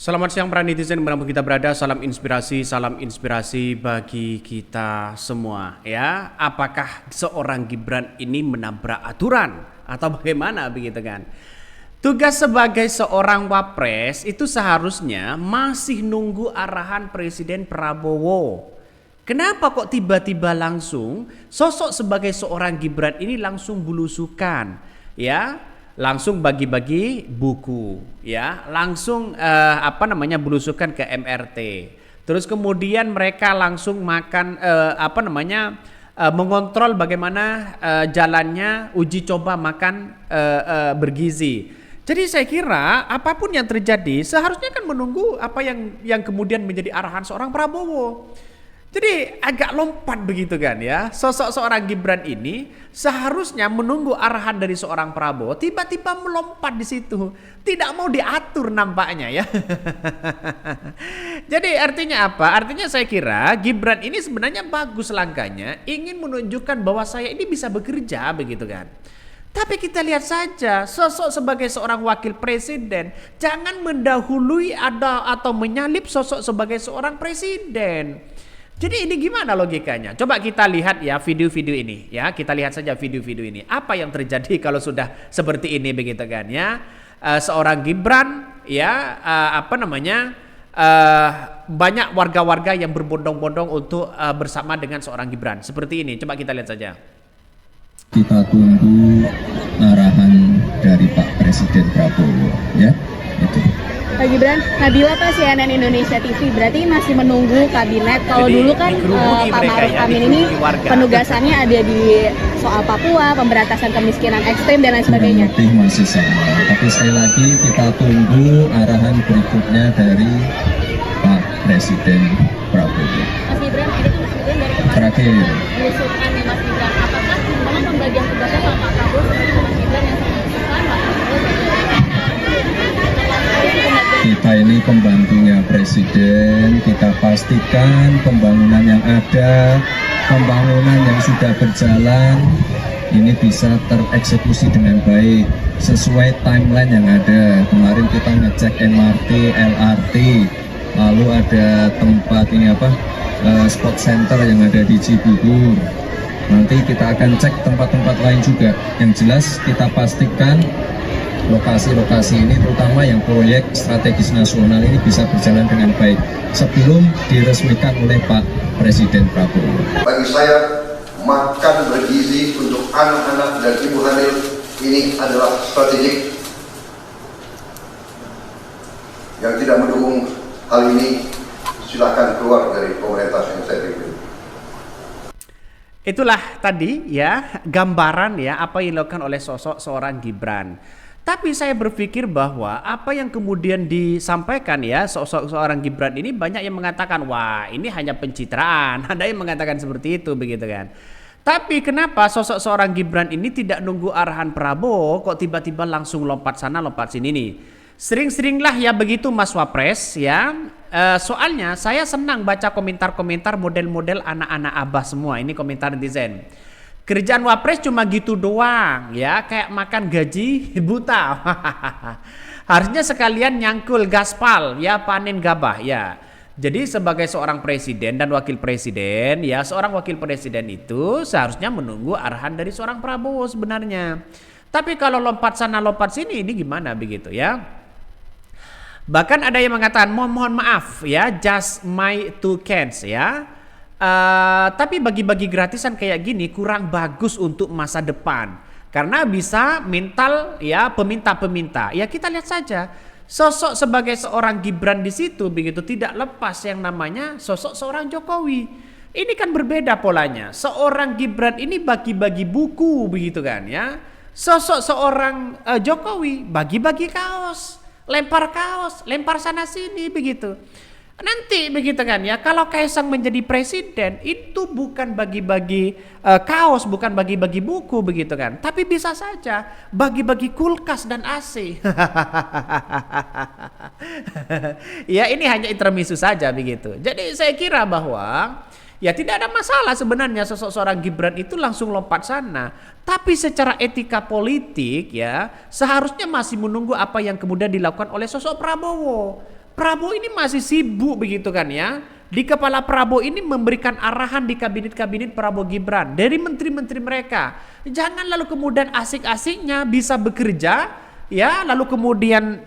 Selamat siang para netizen dimanapun kita berada, salam inspirasi bagi kita semua ya. Apakah seorang Gibran ini menabrak aturan atau bagaimana begitu kan? Tugas sebagai seorang wapres itu seharusnya masih nunggu arahan Presiden Prabowo. Kenapa kok tiba-tiba langsung sosok sebagai seorang Gibran ini langsung belusukan ya? Langsung bagi-bagi buku ya, langsung belusukan ke MRT. Terus kemudian mereka langsung makan mengontrol bagaimana jalannya uji coba makan bergizi. Jadi saya kira apapun yang terjadi seharusnya kan menunggu apa yang kemudian menjadi arahan seorang Prabowo. Jadi agak lompat begitu kan ya. Sosok seorang Gibran ini seharusnya menunggu arahan dari seorang Prabowo, tiba-tiba melompat di situ. Tidak mau diatur nampaknya ya. Jadi artinya apa? Artinya saya kira Gibran ini sebenarnya bagus langkahnya, ingin menunjukkan bahwa saya ini bisa bekerja begitu kan. Tapi kita lihat saja sosok sebagai seorang wakil presiden jangan mendahului atau menyalip sosok sebagai seorang presiden. Jadi ini gimana logikanya? Coba kita lihat ya video-video ini ya. Kita lihat saja video-video ini. Apa yang terjadi kalau sudah seperti ini begitu kan ya? Seorang Gibran ya banyak warga-warga yang berbondong-bondong untuk bersama dengan seorang Gibran. Seperti ini. Coba kita lihat saja. Kita tunggu arahan dari Pak Presiden Prabowo ya. Itu. Pak Gibran, Nabila Pak CNN Indonesia TV, berarti masih menunggu kabinet. Kalau dulu kan Pak Ma'ruf Amin ini penugasannya ada di soal Papua, pemberantasan kemiskinan ekstrim dan lain sebagainya. Masih sama, tapi sekali lagi kita tunggu arahan berikutnya dari Pak Presiden Prabowo. Mas Gibran, ini kan Mas Gibran dari kemarin terakhir mengusulkan nih Mas Gibran, apakah memang pembagian tugasnya sama Pak Prabowo seperti Mas Gibran yang mengusulkan Pak Prabowo? Kita ini pembantunya Presiden, kita pastikan pembangunan yang ada, pembangunan yang sudah berjalan, ini bisa tereksekusi dengan baik, sesuai timeline yang ada. Kemarin kita ngecek MRT, LRT, lalu ada tempat spot center yang ada di Cibubur. Nanti kita akan cek tempat-tempat lain juga. Yang jelas kita pastikan lokasi-lokasi ini, terutama yang proyek strategis nasional ini, bisa berjalan dengan baik sebelum diresmikan oleh Pak Presiden Prabowo. Bagi saya, makan bergizi untuk anak-anak dan ibu hamil ini adalah strategik. Yang tidak mendukung hal ini silakan keluar dari pemerintah yang saya pimpin. Itulah tadi ya gambaran ya apa yang dilakukan oleh sosok seorang Gibran. Tapi saya berpikir bahwa apa yang kemudian disampaikan ya sosok seorang Gibran ini, banyak yang mengatakan wah ini hanya pencitraan. Ada yang mengatakan seperti itu begitu kan. Tapi kenapa sosok seorang Gibran ini tidak nunggu arahan Prabowo, kok tiba-tiba langsung lompat sana lompat sini nih. Sering-seringlah ya begitu Mas Wapres ya. Soalnya saya senang baca komentar-komentar model-model anak-anak abah semua. Ini komentar netizen. Kerjaan Wapres cuma gitu doang ya, kayak makan gaji buta. Harusnya sekalian nyangkul gaspal ya, panen gabah ya. Jadi sebagai seorang presiden dan wakil presiden ya, seorang wakil presiden itu seharusnya menunggu arahan dari seorang Prabowo sebenarnya. Tapi kalau lompat sana lompat sini ini gimana begitu ya. Bahkan ada yang mengatakan mohon maaf ya, just my two cents ya. Tapi bagi-bagi gratisan kayak gini kurang bagus untuk masa depan, karena bisa mental ya peminta-peminta. Ya kita lihat saja sosok sebagai seorang Gibran di situ begitu, tidak lepas yang namanya sosok seorang Jokowi. Ini kan berbeda polanya. Seorang Gibran ini bagi-bagi buku begitu kan ya. Sosok seorang Jokowi bagi-bagi kaos, lempar sana sini begitu. Nanti begitu kan ya, kalau Kaisang menjadi presiden itu bukan bagi-bagi kaos, bukan bagi-bagi buku begitu kan, tapi bisa saja bagi-bagi kulkas dan AC. Ya ini hanya intermezzo saja begitu. Jadi saya kira bahwa ya tidak ada masalah sebenarnya sosok seorang Gibran itu langsung lompat sana. Tapi secara etika politik ya seharusnya masih menunggu apa yang kemudian dilakukan oleh sosok Prabowo. Prabowo ini masih sibuk begitu kan ya. Di kepala Prabowo ini memberikan arahan di kabinet-kabinet Prabowo Gibran dari menteri-menteri mereka. Jangan lalu kemudian asik-asiknya bisa bekerja ya, lalu kemudian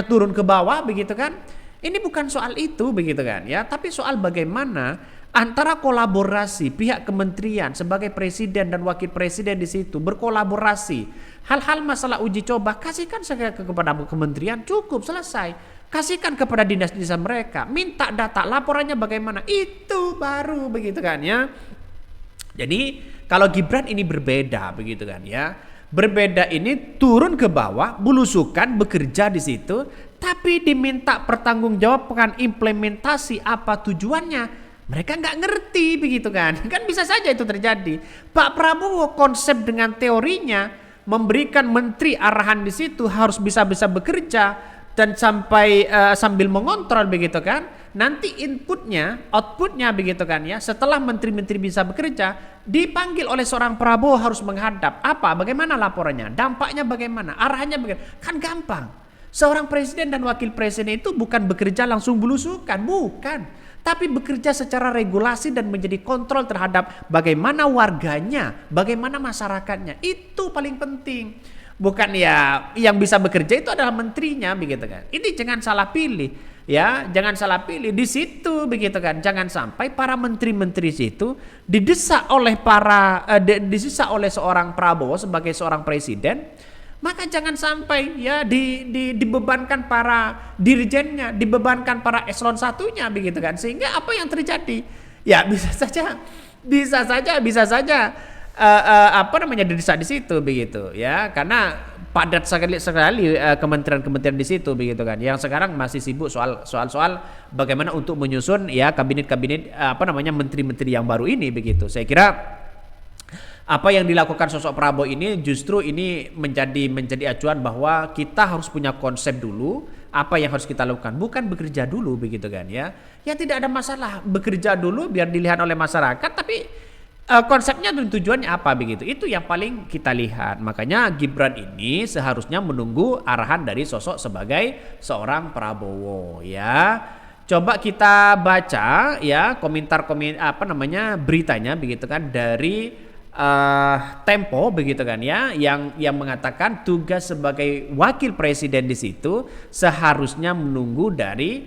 turun ke bawah begitu kan. Ini bukan soal itu begitu kan ya, tapi soal bagaimana antara kolaborasi pihak kementerian sebagai presiden dan wakil presiden di situ berkolaborasi. Hal-hal masalah uji coba kasihkan saja kepada kementerian, cukup selesai. Kasihkan kepada dinas-dinas mereka, minta data laporannya bagaimana, itu baru begitu kan ya. Jadi kalau Gibran ini berbeda begitu kan ya. Berbeda ini turun ke bawah, bulusukan bekerja di situ, tapi diminta pertanggungjawabkan implementasi apa tujuannya. Mereka nggak ngerti begitu kan. Kan bisa saja itu terjadi. Pak Prabowo konsep dengan teorinya memberikan menteri arahan di situ harus bisa-bisa bekerja dan sampai sambil mengontrol begitu kan. Nanti inputnya, outputnya begitu kan ya. Setelah menteri-menteri bisa bekerja, dipanggil oleh seorang Prabowo harus menghadap. Apa? Bagaimana laporannya? Dampaknya bagaimana? Arahannya bagaimana? Kan gampang. Seorang presiden dan wakil presiden itu bukan bekerja langsung belusukan, bukan. Tapi bekerja secara regulasi dan menjadi kontrol terhadap bagaimana warganya, bagaimana masyarakatnya. Itu paling penting. Bukan ya yang bisa bekerja itu adalah menterinya begitu kan. Ini jangan salah pilih ya, jangan salah pilih di situ begitu kan. Jangan sampai para menteri-menteri situ didesak oleh seorang Prabowo sebagai seorang presiden. Maka jangan sampai ya dibebankan para dirjennya, dibebankan para eselon satunya begitu kan. Sehingga apa yang terjadi? Ya bisa saja didesak di situ begitu ya, karena padat sekali kementerian-kementerian di situ begitu kan. Yang sekarang masih sibuk soal bagaimana untuk menyusun ya kabinet-kabinet menteri-menteri yang baru ini begitu. Saya kira apa yang dilakukan sosok Prabowo ini justru ini menjadi acuan bahwa kita harus punya konsep dulu apa yang harus kita lakukan, bukan bekerja dulu begitu kan ya. Ya tidak ada masalah bekerja dulu biar dilihat oleh masyarakat, tapi konsepnya dan tujuannya apa begitu, itu yang paling kita lihat. Makanya Gibran ini seharusnya menunggu arahan dari sosok sebagai seorang Prabowo ya. Coba kita baca ya beritanya begitu kan dari Tempo begitu kan ya, yang mengatakan tugas sebagai wakil presiden di situ seharusnya menunggu dari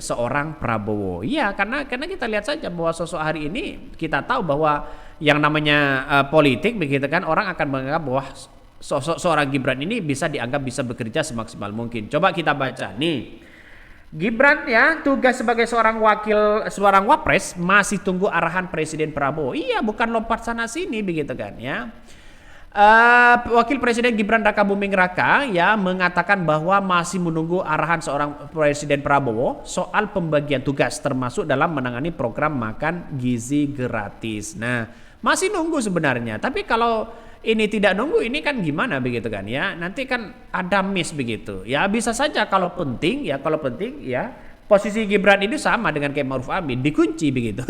seorang Prabowo. Iya, karena kita lihat saja bahwa sosok hari ini kita tahu bahwa yang namanya politik begitu kan, orang akan menganggap bahwa sosok seorang Gibran ini bisa dianggap bisa bekerja semaksimal mungkin. Coba kita baca nih. Gibran ya, tugas sebagai seorang wapres masih tunggu arahan Presiden Prabowo. Iya, bukan lompat sana sini begitu kan ya. Wakil Presiden Gibran Rakabuming Raka ya mengatakan bahwa masih menunggu arahan seorang Presiden Prabowo soal pembagian tugas termasuk dalam menangani program makan gizi gratis. Nah, masih nunggu sebenarnya. Tapi kalau ini tidak nunggu, ini kan gimana begitu kan ya. Nanti kan ada miss begitu. Ya bisa saja kalau penting ya posisi Gibran ini sama dengan Kiai Ma'ruf Amin, dikunci begitu.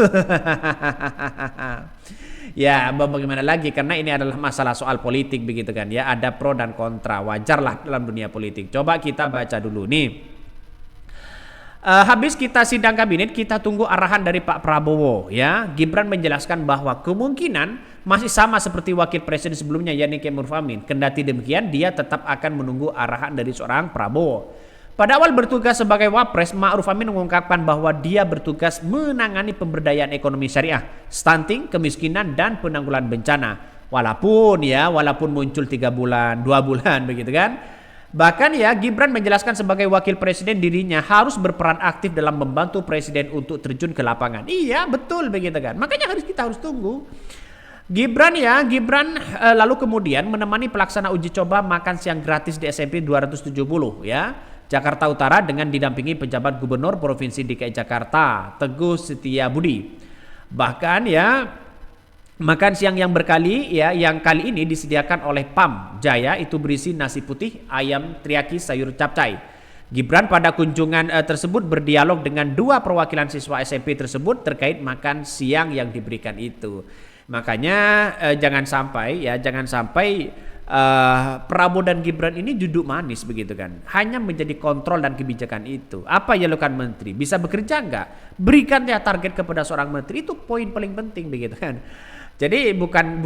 Ya bagaimana lagi, karena ini adalah masalah soal politik begitu kan ya. Ada pro dan kontra, wajarlah dalam dunia politik. Coba kita baca dulu nih. Habis kita sidang kabinet, kita tunggu arahan dari Pak Prabowo ya. Gibran menjelaskan bahwa kemungkinan masih sama seperti wakil presiden sebelumnya yakni Kiai Ma'ruf Amin. Kendati demikian, dia tetap akan menunggu arahan dari seorang Prabowo. Pada awal bertugas sebagai wapres, Ma'ruf Amin mengungkapkan bahwa dia bertugas menangani pemberdayaan ekonomi syariah, stunting, kemiskinan, dan penanggulangan bencana. Walaupun muncul 3 bulan, 2 bulan begitu kan. Bahkan ya Gibran menjelaskan sebagai wakil presiden dirinya harus berperan aktif dalam membantu presiden untuk terjun ke lapangan. Iya betul begitu kan. Makanya kita harus tunggu. Gibran lalu kemudian menemani pelaksana uji coba makan siang gratis di SMP 270 ya Jakarta Utara dengan didampingi pejabat gubernur Provinsi DKI Jakarta Teguh Setiabudi. Bahkan ya makan siang yang kali ini disediakan oleh PAM Jaya itu berisi nasi putih, ayam teriyaki, sayur capcay. Gibran pada kunjungan tersebut berdialog dengan 2 perwakilan siswa SMP tersebut terkait makan siang yang diberikan itu. Makanya jangan sampai Prabowo dan Gibran ini duduk manis begitu kan, hanya menjadi kontrol dan kebijakan itu. Apa yang dilakukan menteri? Bisa bekerja nggak? Berikan ya target kepada seorang menteri, itu poin paling penting begitu kan. Jadi bukan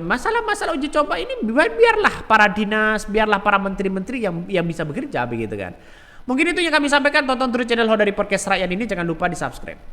masalah uji coba ini, biarlah para dinas, biarlah para menteri-menteri yang bisa bekerja begitu kan. Mungkin itu yang kami sampaikan. Tonton terus channel Ho dari Podcast Rakyat ini, jangan lupa di subscribe.